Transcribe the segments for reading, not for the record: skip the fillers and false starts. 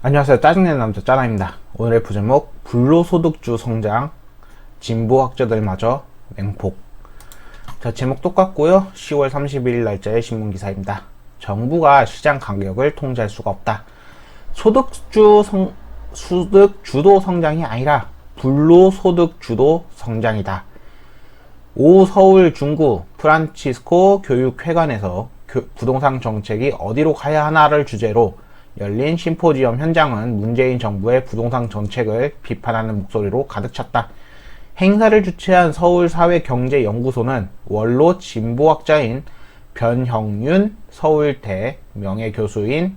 안녕하세요. 짜증내는 남자 짜나입니다. 오늘의 부제목 불로소득주 성장 진보학자들마저 맹폭. 자, 제목 똑같고요. 10월 31일 날짜의 신문기사입니다. 정부가 시장 가격을 통제할 수가 없다. 소득주도 성장이 아니라 불로소득주도 성장이다. 오 서울 중구 프란치스코 교육회관에서 부동산 정책이 어디로 가야 하나를 주제로 열린 심포지엄 현장은 문재인 정부의 부동산 정책을 비판하는 목소리로 가득 찼다. 행사를 주최한 서울사회경제연구소는 원로 진보학자인 변형윤 서울대 명예교수의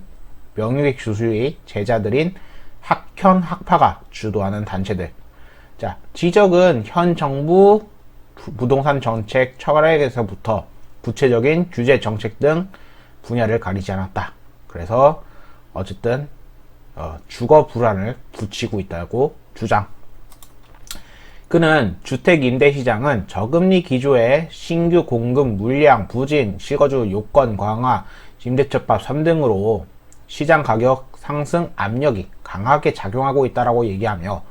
제자들인 학현 학파가 주도하는 단체들. 자, 지적은 현 정부 부동산 정책 철학에서부터 구체적인 규제 정책 등 분야를 가리지 않았다. 그래서 어쨌든 주거 불안을 붙이고 있다고 주장. 그는 주택 임대 시장은 저금리 기조의 신규 공급 물량 부진, 실거주 요건 강화, 임대차법 3등으로 시장 가격 상승 압력이 강하게 작용하고 있다라고 얘기하며,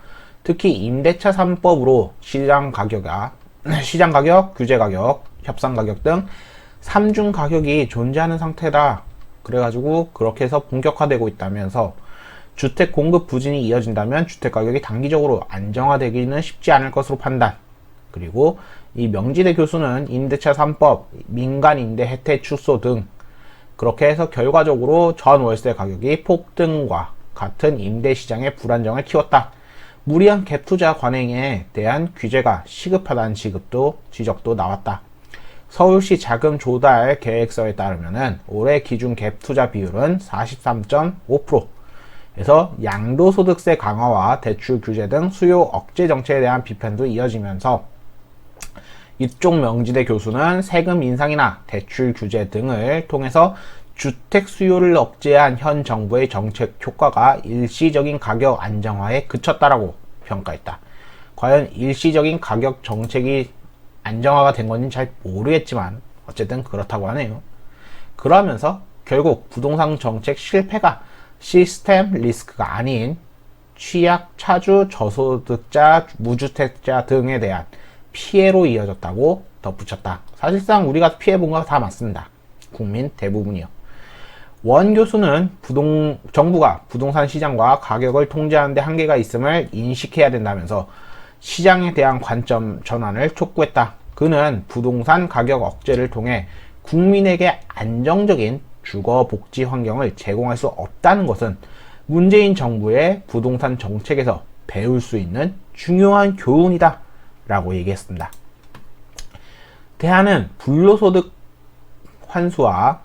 특히 임대차 3법으로 시장 가격, 규제 가격, 협상 가격 등 3중 가격이 존재하는 상태다. 그래가지고 그렇게 해서 본격화되고 있다면서, 주택 공급 부진이 이어진다면 주택 가격이 단기적으로 안정화되기는 쉽지 않을 것으로 판단. 그리고 이 명지대 교수는 임대차 3법, 민간 임대 혜택 축소 등 그렇게 해서 결과적으로 전 월세 가격이 폭등과 같은 임대 시장의 불안정을 키웠다. 무리한 갭 투자 관행에 대한 규제가 시급하다는 지적도 나왔다. 서울시 자금 조달 계획서에 따르면 올해 기준 갭 투자 비율은 43.5%에서 양도소득세 강화와 대출 규제 등 수요 억제 정책에 대한 비판도 이어지면서, 이쪽 명지대 교수는 세금 인상이나 대출 규제 등을 통해서 주택 수요를 억제한 현 정부의 정책 효과가 일시적인 가격 안정화에 그쳤다라고 평가했다. 과연 일시적인 가격 정책이 안정화가 된 건지 잘 모르겠지만 어쨌든 그렇다고 하네요. 그러면서 결국 부동산 정책 실패가 시스템 리스크가 아닌 취약, 차주, 저소득자, 무주택자 등에 대한 피해로 이어졌다고 덧붙였다. 사실상 우리가 피해본 거 다 맞습니다. 국민 대부분이요. 원 교수는 정부가 부동산 시장과 가격을 통제하는 데 한계가 있음을 인식해야 된다면서 시장에 대한 관점 전환을 촉구했다. 그는 부동산 가격 억제를 통해 국민에게 안정적인 주거 복지 환경을 제공할 수 없다는 것은 문재인 정부의 부동산 정책에서 배울 수 있는 중요한 교훈이다 라고 얘기했습니다. 대안은 불로소득 환수와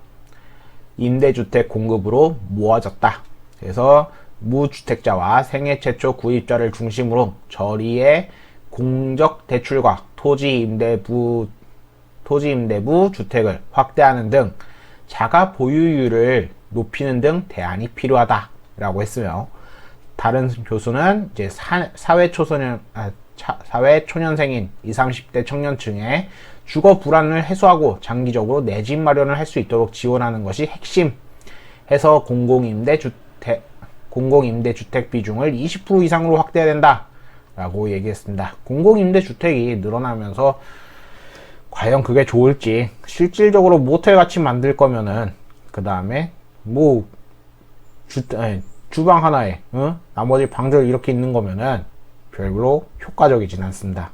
임대주택 공급으로 모아졌다. 그래서 무주택자와 생애 최초 구입자를 중심으로 저리의 공적 대출과 토지 임대부 주택을 확대하는 등 자가 보유율을 높이는 등 대안이 필요하다라고 했으며, 다른 교수는 이제 사회초년생인 20, 30대 청년층의 주거 불안을 해소하고 장기적으로 내 집 마련을 할 수 있도록 지원하는 것이 핵심 해서 공공임대주택 비중을 20% 이상으로 확대해야 된다 라고 얘기했습니다. 공공임대주택이 늘어나면서 과연 그게 좋을지, 실질적으로 모텔 같이 만들 거면은 그 다음에 뭐 주방 하나에 나머지 방들 이렇게 있는 거면은 별로 효과적이진 않습니다.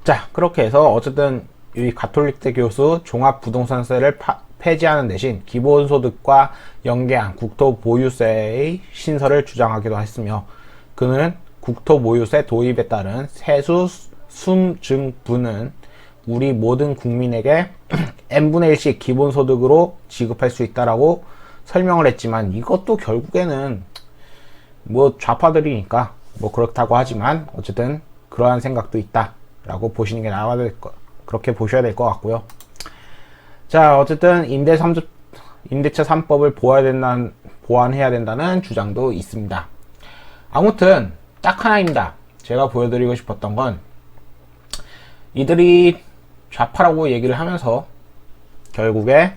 자, 그렇게 해서 어쨌든 이 가톨릭대 교수 종합부동산세를 폐지하는 대신 기본소득과 연계한 국토보유세의 신설을 주장하기도 했으며, 그는 국토보유세 도입에 따른 세수 순증분은 우리 모든 국민에게 n분의 1씩 기본소득으로 지급할 수 있다라고 설명을 했지만, 이것도 결국에는 뭐 좌파들이니까 뭐 그렇다고 하지만 어쨌든 그러한 생각도 있다 라고 보시는 게 그렇게 보셔야 될 것 같고요. 자, 어쨌든 임대차 3법을 보완해야 된다는 주장도 있습니다. 아무튼 딱 하나입니다. 제가 보여드리고 싶었던 건, 이들이 좌파라고 얘기를 하면서 결국에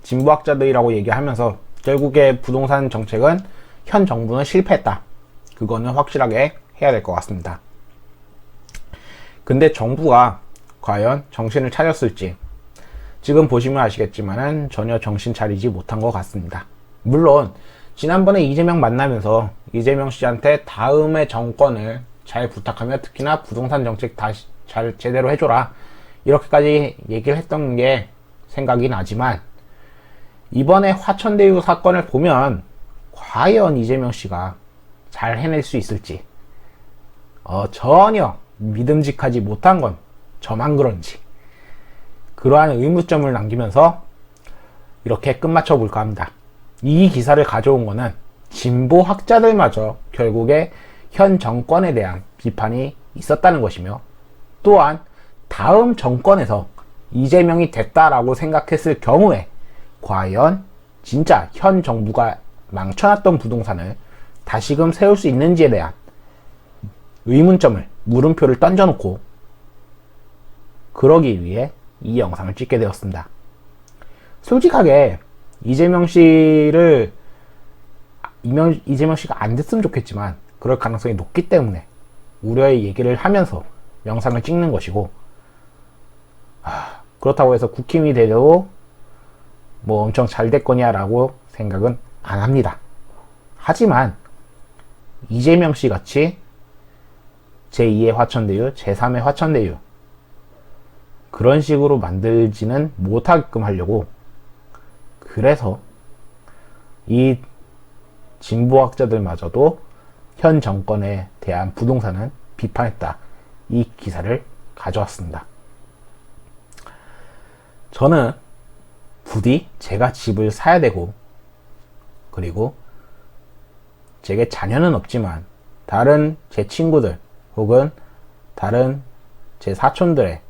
진보학자들이라고 얘기하면서 결국에 부동산 정책은 현 정부는 실패했다. 그거는 확실하게 해야 될 것 같습니다. 근데 정부가 과연 정신을 차렸을지 지금 보시면 아시겠지만은 전혀 정신 차리지 못한 것 같습니다. 물론 지난번에 이재명 만나면서 이재명 씨한테 다음의 정권을 잘 부탁하며 특히나 부동산 정책 다시 잘 제대로 해줘라 이렇게까지 얘기를 했던 게 생각이 나지만 이번에 화천대유 사건을 보면 과연 이재명 씨가 잘 해낼 수 있을지 전혀 믿음직하지 못한 건 저만 그런지 그러한 의문점을 남기면서 이렇게 끝마쳐 볼까 합니다. 이 기사를 가져온 거는 진보 학자들마저 결국에 현 정권에 대한 비판이 있었다는 것이며 또한 다음 정권에서 이재명이 됐다라고 생각했을 경우에 과연 진짜 현 정부가 망쳐놨던 부동산을 다시금 세울 수 있는지에 대한 의문점을 물음표를 던져놓고 그러기 위해 이 영상을 찍게 되었습니다. 솔직하게 이재명 씨가 안 됐으면 좋겠지만 그럴 가능성이 높기 때문에 우려의 얘기를 하면서 영상을 찍는 것이고 그렇다고 해서 국힘이 돼도 뭐 엄청 잘 됐거냐 라고 생각은 안 합니다. 하지만 이재명 씨 같이 제2의 화천대유, 제3의 화천대유 그런 식으로 만들지는 못하게끔 하려고 그래서 이 진보학자들마저도 현 정권에 대한 부동산은 비판했다. 이 기사를 가져왔습니다. 저는 부디 제가 집을 사야 되고 그리고 제게 자녀는 없지만 다른 제 친구들 혹은 다른 제 사촌들의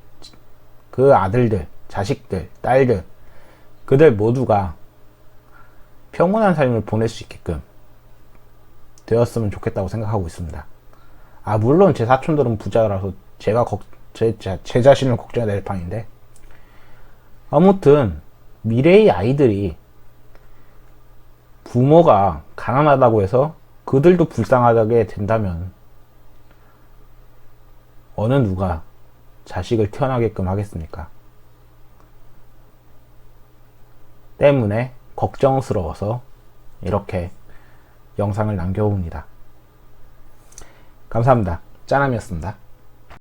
그 아들들, 자식들, 딸들 그들 모두가 평온한 삶을 보낼 수 있게끔 되었으면 좋겠다고 생각하고 있습니다. 물론 제 사촌들은 부자라서 제가 제 자신을 걱정해야 될 판인데 아무튼 미래의 아이들이 부모가 가난하다고 해서 그들도 불쌍하게 된다면 어느 누가 자식을 태어나게끔 하겠습니까? 때문에 걱정스러워서 이렇게 영상을 남겨봅니다. 감사합니다. 짠함이었습니다.